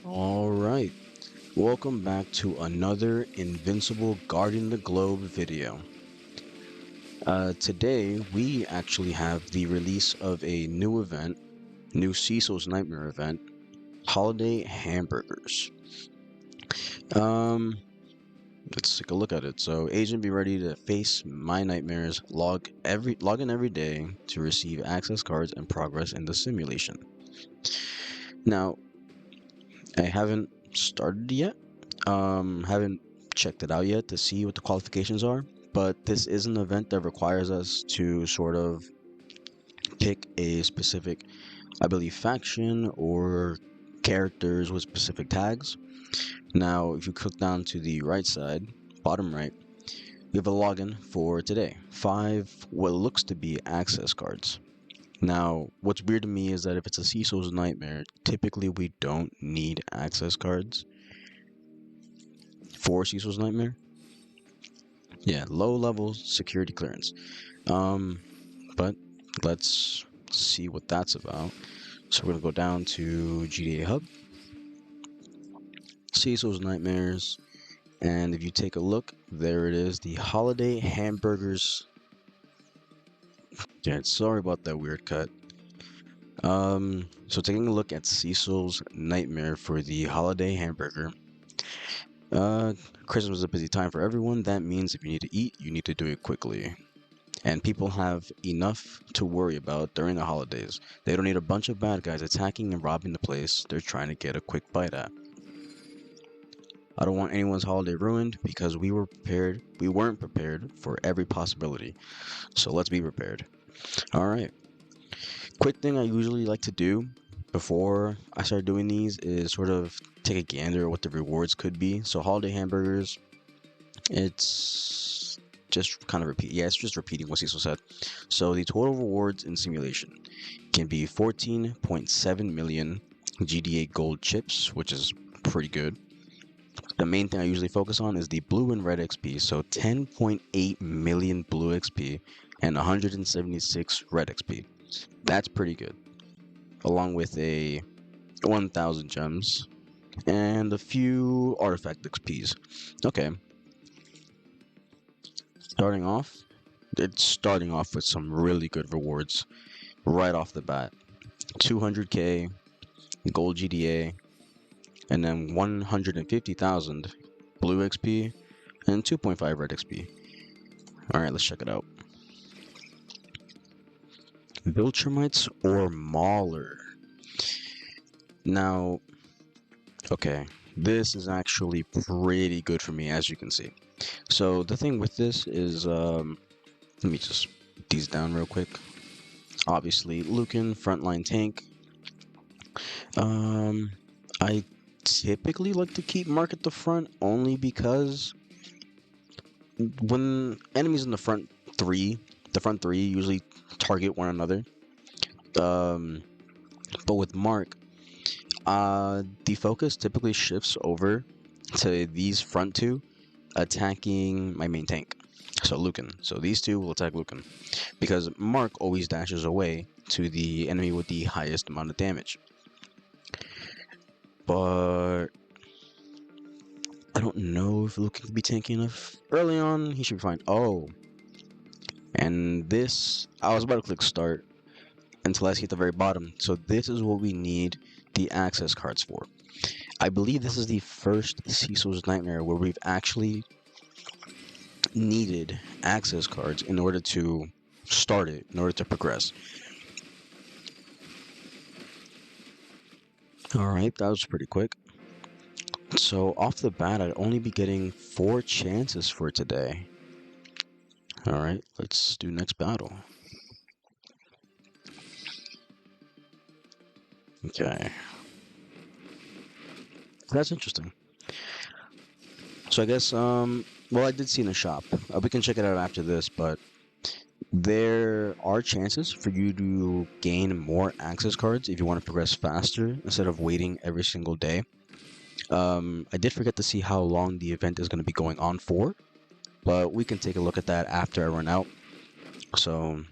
All right, welcome back to another Invincible Guarding the Globe video. Today, we actually have the release of a new event, new Cecil's Nightmare event, Holiday Hamburgers. Um, let's take a look at it. So, agent, be ready to face my nightmares. Log in every day to receive access cards and progress in the simulation. Now, I haven't started yet. Haven't checked it out yet to see what the qualifications are, but this is an event that requires us to sort of pick a specific, I believe, faction or characters with specific tags. Now, if you click down to the right side, bottom right, we have a login for today. 5 what looks to be access cards. Now, what's weird to me is that if it's a Cecil's Nightmare, typically we don't need access cards for Cecil's Nightmare. Yeah, low level security clearance. Um, but let's see what that's about. So we're gonna go down to GTA Hub, Cecil's Nightmares, and if you take a look, there it is, the Holiday Hamburgers. Yeah, sorry about that weird cut. So taking a look at Cecil's Nightmare for the Holiday Hamburger. Uh, Christmas is a busy time for everyone. That means if you need to eat, you need to do it quickly. And people have enough to worry about during the holidays. They don't need a bunch of bad guys attacking and robbing the place they're trying to get a quick bite at. I don't want anyone's holiday ruined because we weren't prepared for every possibility. So let's be prepared. All right. Quick thing I usually like to do before I start doing these is sort of take a gander at what the rewards could be. So holiday hamburgers, it's just kind of repeat. Yeah, it's just repeating what Cecil said. So the total rewards in simulation can be 14.7 million GDA gold chips, which is pretty good. The main thing I usually focus on is the blue and red XP. So 10.8 million blue XP and 176 red XP. That's pretty good. Along with a 1,000 gems and a few artifact XPs. Okay, it's starting off with some really good rewards right off the bat. 200k gold GDA, and then 150,000 blue XP, and 2.5 red XP. Alright, let's check it out. Viltrumites or Mauler. Now, okay, this is actually pretty good for me, as you can see. So the thing with this is, let me just put these down real quick. Obviously, Lucan, frontline tank. I typically like to keep Mark at the front only because when enemies in the front three usually target one another. Um, but with Mark, the focus typically shifts over to these front two attacking my main tank. So Lucan. So these two will attack Lucan because Mark always dashes away to the enemy with the highest amount of damage. But I don't know if Lucan can be tanky enough. Early on, he should be fine. Oh, and this, I was about to click start until I see at the very bottom. So this is what we need the access cards for. I believe this is the first Cecil's Nightmare where we've actually needed access cards in order to start it, in order to progress. Alright, that was pretty quick. So off the bat, I'd only be getting 4 chances for today. Alright, let's do next battle. Okay. That's interesting. So I guess, well, I did see in the shop. We can check it out after this, but there are chances for you to gain more access cards if you want to progress faster instead of waiting every single day. I did forget to see how long the event is going to be going on for, but we can take a look at that after I run out. So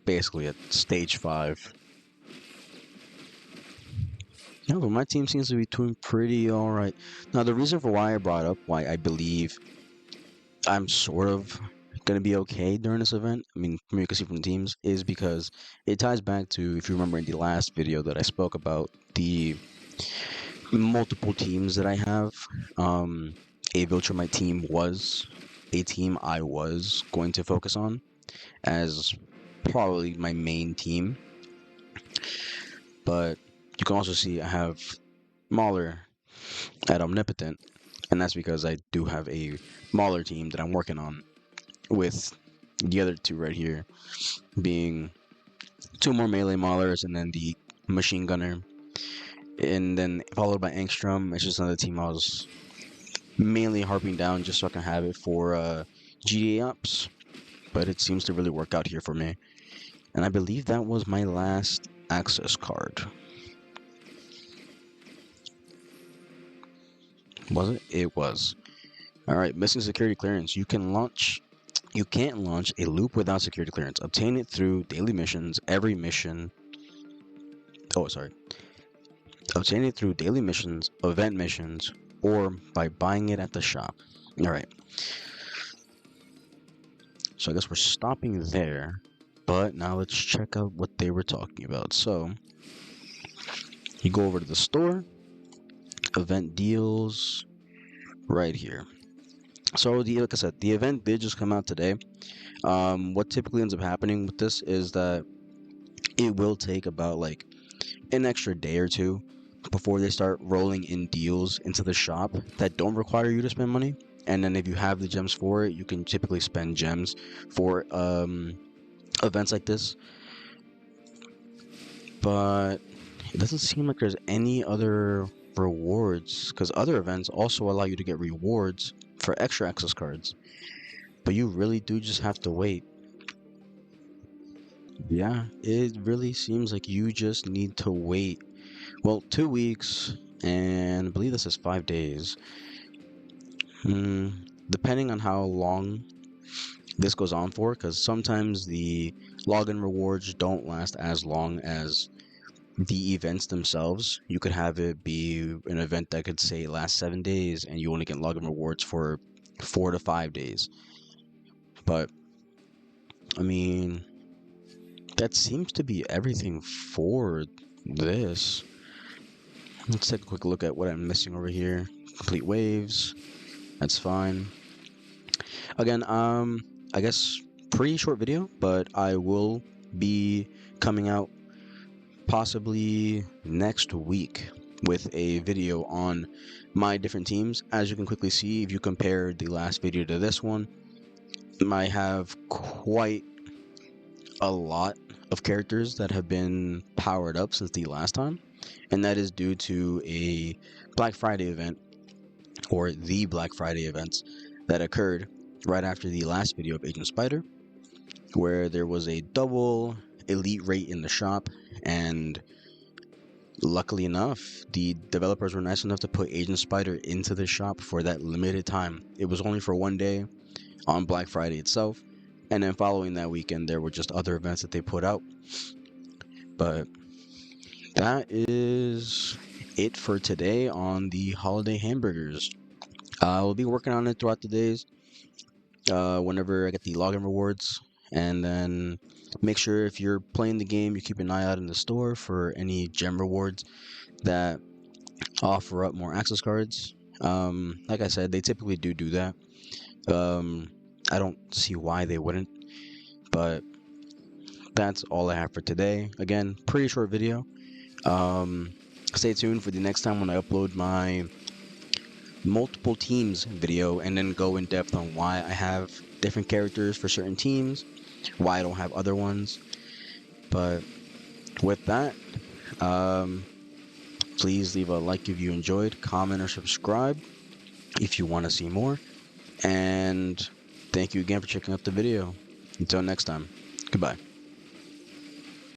basically at stage 5. No, but my team seems to be doing pretty all right. Now, the reason for why I brought up why I believe I'm sort of gonna be okay during this event, I mean, from you can see from the teams, is because it ties back to, if you remember in the last video that I spoke about, the multiple teams that I have. Um, a Viltrumite team was a team I was going to focus on as probably my main team, but you can also see I have Mauler at Omnipotent, and that's because I do have a Mauler team that I'm working on with the other two right here being two more melee Maulers and then the machine gunner, and then followed by Angstrom. It's just another team I was mainly harping down just so I can have it for GA ops, but it seems to really work out here for me. And I believe that was my last access card. Was it? It was. All right, missing security clearance. You can't launch a loop without security clearance. Obtain it through daily missions, every mission. Oh, sorry. Obtain it through daily missions, event missions, or by buying it at the shop. All right. So I guess we're stopping there. But now let's check out what they were talking about. So you go over to the store, event deals, right here. So like I said, the event did just come out today. What typically ends up happening with this is that it will take about like an extra day or two before they start rolling in deals into the shop that don't require you to spend money. And then if you have the gems for it, you can typically spend gems for events like this. But it doesn't seem like there's any other rewards because other events also allow you to get rewards for extra access cards. But you really do just have to wait. Yeah, it really seems like you just need to wait. Well, 2 weeks, and I believe this is 5 days. Hmm, depending on how long this goes on for, because sometimes the login rewards don't last as long as the events themselves. You could have it be an event that could say last 7 days, and you only get login rewards for 4 to 5 days. But I mean, that seems to be everything for this. Let's take a quick look at what I'm missing over here. Complete waves. That's fine. Again, I guess pretty short video, but I will be coming out possibly next week with a video on my different teams. As you can quickly see, if you compare the last video to this one, I have quite a lot of characters that have been powered up since the last time, and that is due to a Black Friday event, or the Black Friday events that occurred right after the last video of Agent Spider, where there was a double elite rate in the shop, and luckily enough, the developers were nice enough to put Agent Spider into the shop for that limited time. It was only for one day on Black Friday itself, and then following that weekend, there were just other events that they put out. But that is it for today on the holiday hamburgers. I'll be working on it throughout the days, whenever I get the login rewards, and then make sure if you're playing the game, you keep an eye out in the store for any gem rewards that offer up more access cards. Like I said, they typically do that. I don't see why they wouldn't, but that's all I have for today. Again, pretty short video. Stay tuned for the next time when I upload my multiple teams video and then go in depth on why I have different characters for certain teams, why I don't have other ones. But with that, um, please leave a like if you enjoyed, comment or subscribe if you want to see more. And thank you again for checking out the video. Until next time, goodbye.